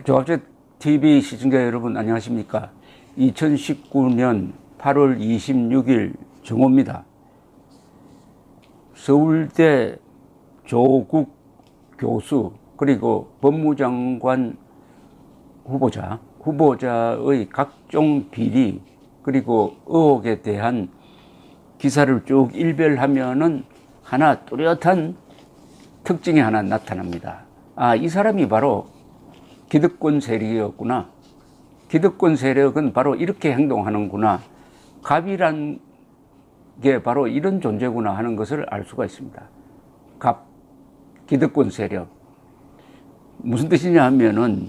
조합재 TV 시청자 여러분 안녕하십니까? 2019년 8월 26일 정오입니다. 서울대 조국 교수 그리고 법무장관 후보자의 각종 비리 그리고 의혹에 대한 기사를 쭉 일별하면은 하나 뚜렷한 특징이 하나 나타납니다. 이 사람이 바로 기득권 세력이었구나. 기득권 세력은 바로 이렇게 행동하는구나. 갑이란 게 바로 이런 존재구나 하는 것을 알 수가 있습니다. 갑, 기득권 세력. 무슨 뜻이냐 하면은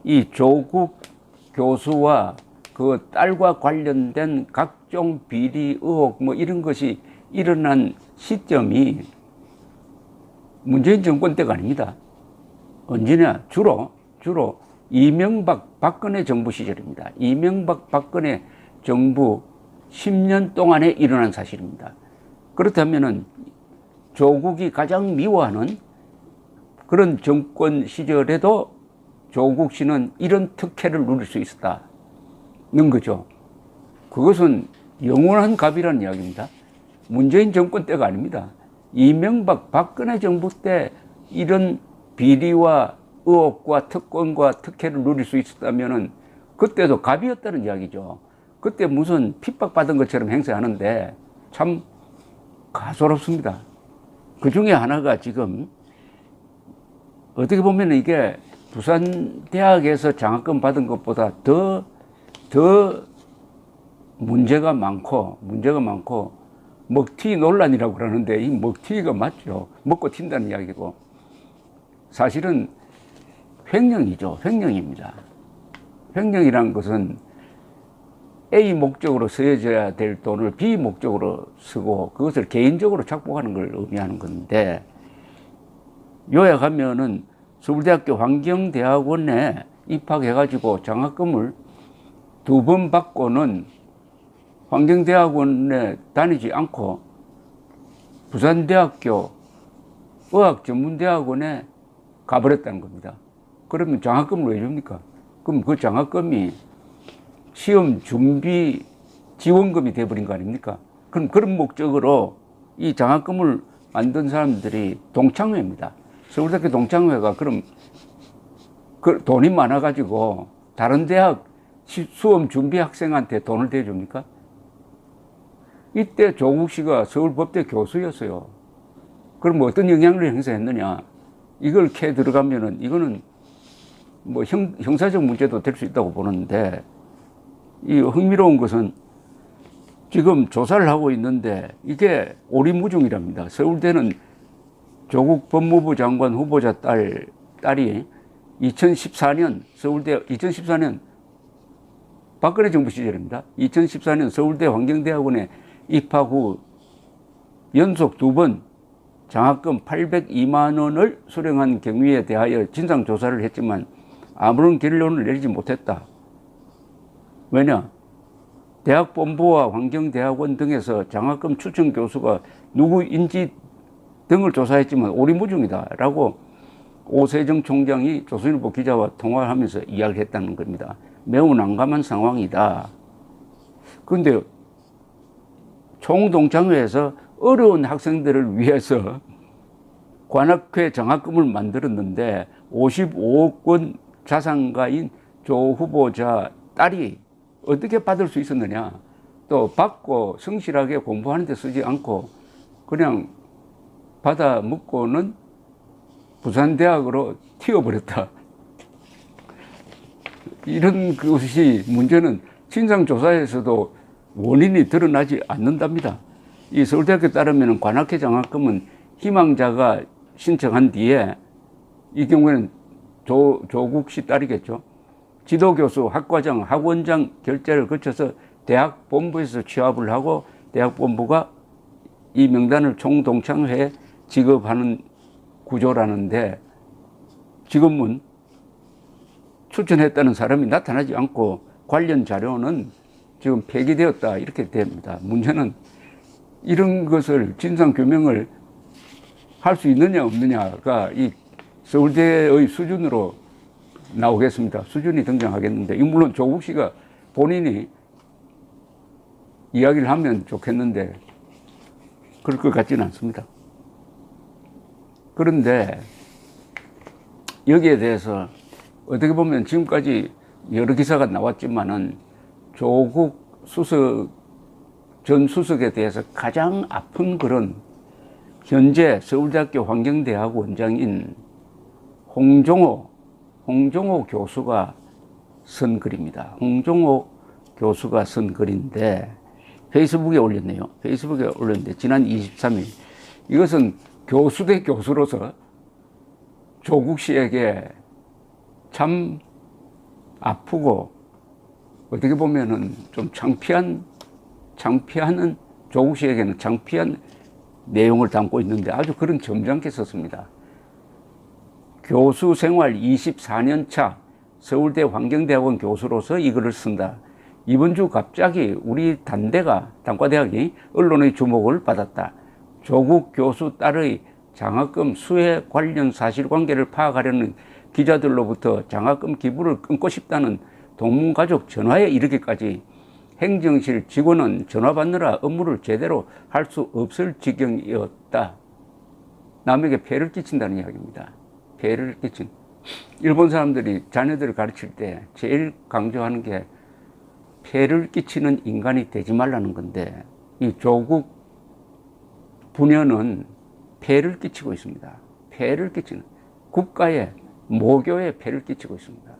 이 조국 교수와 그 딸과 관련된 각종 비리 의혹 이런 것이 일어난 시점이 문재인 정권 때가 아닙니다. 언제냐? 주로 이명박 박근혜 정부 시절입니다. 이명박 박근혜 정부 10년 동안에 일어난 사실입니다. 그렇다면은 조국이 가장 미워하는 그런 정권 시절에도 조국 씨는 이런 특혜를 누릴 수 있었다는 거죠. 그것은 영원한 갑이라는 이야기입니다. 문재인 정권 때가 아닙니다. 이명박 박근혜 정부 때 이런 비리와 의혹과 특권과 특혜를 누릴 수 있었다면은 그때도 갑이었다는 이야기죠. 그때 무슨 핍박받은 것처럼 행세하는데 참 가소롭습니다. 그 중에 하나가 지금 어떻게 보면 이게 부산 대학에서 장학금 받은 것보다 더 문제가 많고 먹튀 논란이라고 그러는데 이 먹튀가 맞죠. 먹고 튄다는 이야기고 사실은 횡령이죠. 횡령입니다. 횡령이란 것은 A 목적으로 쓰여져야 될 돈을 B 목적으로 쓰고 그것을 개인적으로 착복하는 걸 의미하는 건데 요약하면은 서울대학교 환경대학원에 입학해가지고 장학금을 2번 받고는 환경대학원에 다니지 않고 부산대학교 의학전문대학원에 가버렸다는 겁니다. 그러면 장학금을 왜 줍니까? 그럼 그 장학금이 시험 준비 지원금이 돼버린 거 아닙니까? 그럼 그런 목적으로 이 장학금을 만든 사람들이 동창회입니다. 서울대학교 동창회가 그럼 그 돈이 많아가지고 다른 대학 수험 준비 학생한테 돈을 대줍니까? 이때 조국 씨가 서울법대 교수였어요. 그럼 어떤 영향력을 행사했느냐? 이걸 캐 들어가면은 이거는 형사적 문제도 될 수 있다고 보는데 이 흥미로운 것은 지금 조사를 하고 있는데 이게 오리무중이랍니다. 서울대는 조국 법무부 장관 후보자 딸이 2014년 서울대 2014년 박근혜 정부 시절입니다. 2014년 서울대 환경대학원에 입학 후 연속 2번 장학금 802만 원을 수령한 경위에 대하여 진상조사를 했지만 아무런 결론을 내리지 못했다. 왜냐? 대학본부와 환경대학원 등에서 장학금 추천 교수가 누구인지 등을 조사했지만 오리무중이다라고 오세정 총장이 조선일보 기자와 통화를 하면서 이야기를 했다는 겁니다. 매우 난감한 상황이다. 그런데 총동창회에서 어려운 학생들을 위해서 관악회 장학금을 만들었는데 55억 원 자산가인 조 후보자 딸이 어떻게 받을 수 있었느냐. 또 받고 성실하게 공부하는 데 쓰지 않고 그냥 받아 먹고는 부산대학으로 튀어버렸다. 이런 것이 문제는 진상조사에서도 원인이 드러나지 않는답니다. 이 서울대학교에 따르면 관악회 장학금은 희망자가 신청한 뒤에 이 경우에는 조국 씨 딸이겠죠. 지도교수, 학과장, 학원장 결재를 거쳐서 대학 본부에서 취합을 하고 대학 본부가 이 명단을 총동창회에 지급하는 구조라는데 지금은 추천했다는 사람이 나타나지 않고 관련 자료는 지금 폐기되었다 이렇게 됩니다. 문제는 이런 것을 진상규명을 할 수 있느냐 없느냐가 이 서울대의 수준으로 나오겠습니다. 수준이 등장하겠는데, 물론 조국 씨가 본인이 이야기를 하면 좋겠는데 그럴 것 같지는 않습니다. 그런데 여기에 대해서 어떻게 보면 지금까지 여러 기사가 나왔지만은 조국 수석, 전 수석에 대해서 가장 아픈 글은 현재 서울대학교 환경대학 원장인 홍종호 교수가 쓴 글입니다. 홍종호 교수가 쓴 글인데 페이스북에 올렸네요. 페이스북에 올렸는데 지난 23일 이것은 교수 대 교수로서 조국 씨에게 참 아프고 어떻게 보면은 좀 창피한 조국 씨에게는 창피한 내용을 담고 있는데 아주 그런 점잖게 썼습니다. 교수 생활 24년 차 서울대 환경대학원 교수로서 이 글을 쓴다. 이번 주 갑자기 우리 단과대학이 언론의 주목을 받았다. 조국 교수 딸의 장학금 수혜 관련 사실관계를 파악하려는 기자들로부터 장학금 기부를 끊고 싶다는 동문가족 전화에 이르기까지 행정실 직원은 전화 받느라 업무를 제대로 할 수 없을 지경이었다. 남에게 폐를 끼친다는 이야기입니다. 폐를 끼친. 일본 사람들이 자녀들을 가르칠 때 제일 강조하는 게 폐를 끼치는 인간이 되지 말라는 건데 이 조국 부녀는 폐를 끼치고 있습니다. 폐를 끼치는 국가의 모교에 폐를 끼치고 있습니다.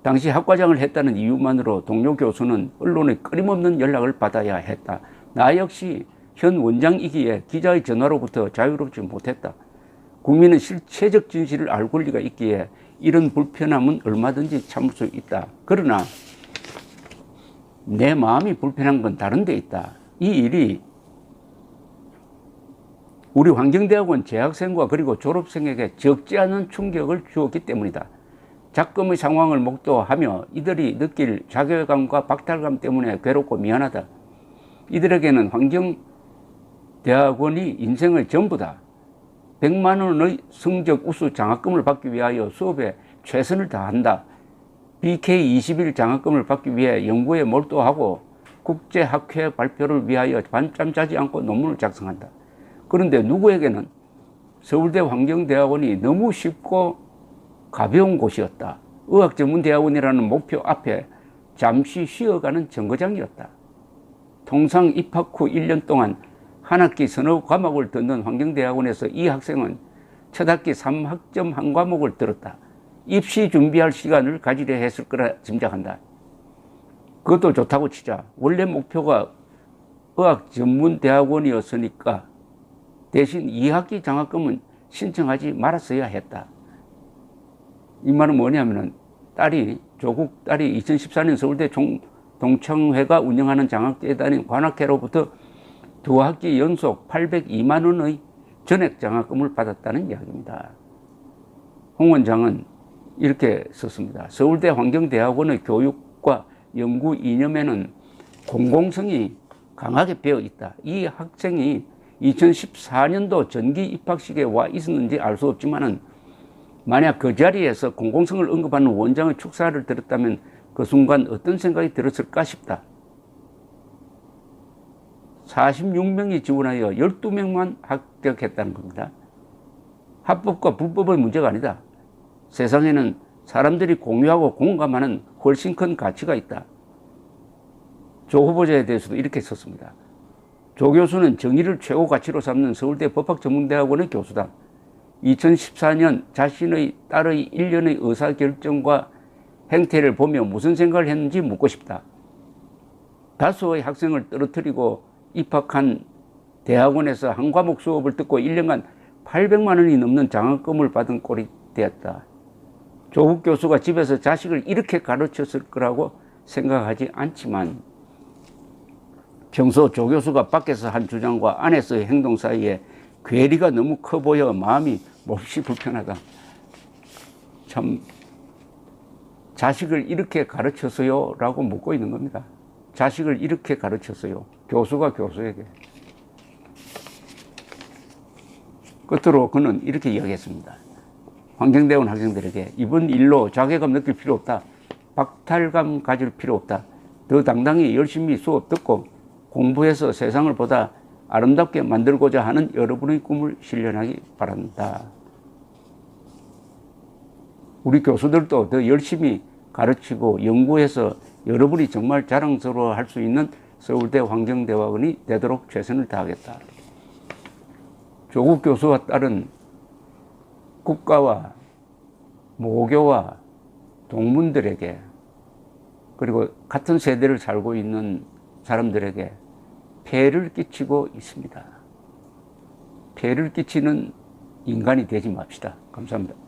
당시 학과장을 했다는 이유만으로 동료 교수는 언론의 끊임없는 연락을 받아야 했다. 나 역시 현 원장이기에 기자의 전화로부터 자유롭지 못했다. 국민은 실체적 진실을 알 권리가 있기에 이런 불편함은 얼마든지 참을 수 있다. 그러나 내 마음이 불편한 건 다른 데 있다. 이 일이 우리 환경대학원 재학생과 그리고 졸업생에게 적지 않은 충격을 주었기 때문이다. 작금의 상황을 목도하며 이들이 느낄 자괴감과 박탈감 때문에 괴롭고 미안하다. 이들에게는 환경대학원이 인생의 전부다. 100만 원의 성적 우수 장학금을 받기 위하여 수업에 최선을 다한다. BK21 장학금을 받기 위해 연구에 몰두하고 국제학회 발표를 위하여 밤잠 자지 않고 논문을 작성한다. 그런데 누구에게는 서울대 환경대학원이 너무 쉽고 가벼운 곳이었다. 의학전문대학원이라는 목표 앞에 잠시 쉬어가는 정거장이었다. 통상 입학 후 1년 동안 한 학기 서너 과목을 듣는 환경대학원에서 이 학생은 첫 학기 3학점 한 과목을 들었다. 입시 준비할 시간을 가지려 했을 거라 짐작한다. 그것도 좋다고 치자. 원래 목표가 의학전문대학원이었으니까 대신 2학기 장학금은 신청하지 말았어야 했다. 이 말은 뭐냐면은 조국 딸이 2014년 서울대 동창회가 운영하는 장학재단인 관악회로부터 2학기 연속 802만 원의 전액 장학금을 받았다는 이야기입니다. 홍 원장은 이렇게 썼습니다. 서울대 환경대학원의 교육과 연구 이념에는 공공성이 강하게 배어 있다. 이 학생이 2014년도 전기 입학식에 와 있었는지 알 수 없지만은 만약 그 자리에서 공공성을 언급하는 원장의 축사를 들었다면 그 순간 어떤 생각이 들었을까 싶다. 46명이 지원하여 12명만 합격했다는 겁니다. 합법과 불법의 문제가 아니다. 세상에는 사람들이 공유하고 공감하는 훨씬 큰 가치가 있다. 조 후보자에 대해서도 이렇게 썼습니다. 조 교수는 정의를 최고 가치로 삼는 서울대 법학전문대학원의 교수다. 2014년 자신의 딸의 1년의 의사결정과 행태를 보며 무슨 생각을 했는지 묻고 싶다. 다수의 학생을 떨어뜨리고 입학한 대학원에서 한 과목 수업을 듣고 1년간 800만 원이 넘는 장학금을 받은 꼴이 되었다. 조국 교수가 집에서 자식을 이렇게 가르쳤을 거라고 생각하지 않지만 평소 조 교수가 밖에서 한 주장과 안에서의 행동 사이에 괴리가 너무 커 보여 마음이 몹시 불편하다. 참 자식을 이렇게 가르쳤어요? 라고 묻고 있는 겁니다. 자식을 이렇게 가르쳤어요. 교수가 교수에게. 끝으로 그는 이렇게 이야기했습니다. 환경대원 학생들에게 이번 일로 자괴감 느낄 필요 없다. 박탈감 가질 필요 없다. 더 당당히 열심히 수업 듣고 공부해서 세상을 보다 아름답게 만들고자 하는 여러분의 꿈을 실현하기 바란다. 우리 교수들도 더 열심히 가르치고 연구해서 여러분이 정말 자랑스러워할 수 있는 서울대 환경대학원이 되도록 최선을 다하겠다. 조국 교수와 딸은 국가와 모교와 동문들에게 그리고 같은 세대를 살고 있는 사람들에게 폐해를 끼치고 있습니다. 폐해를 끼치는 인간이 되지 맙시다. 감사합니다.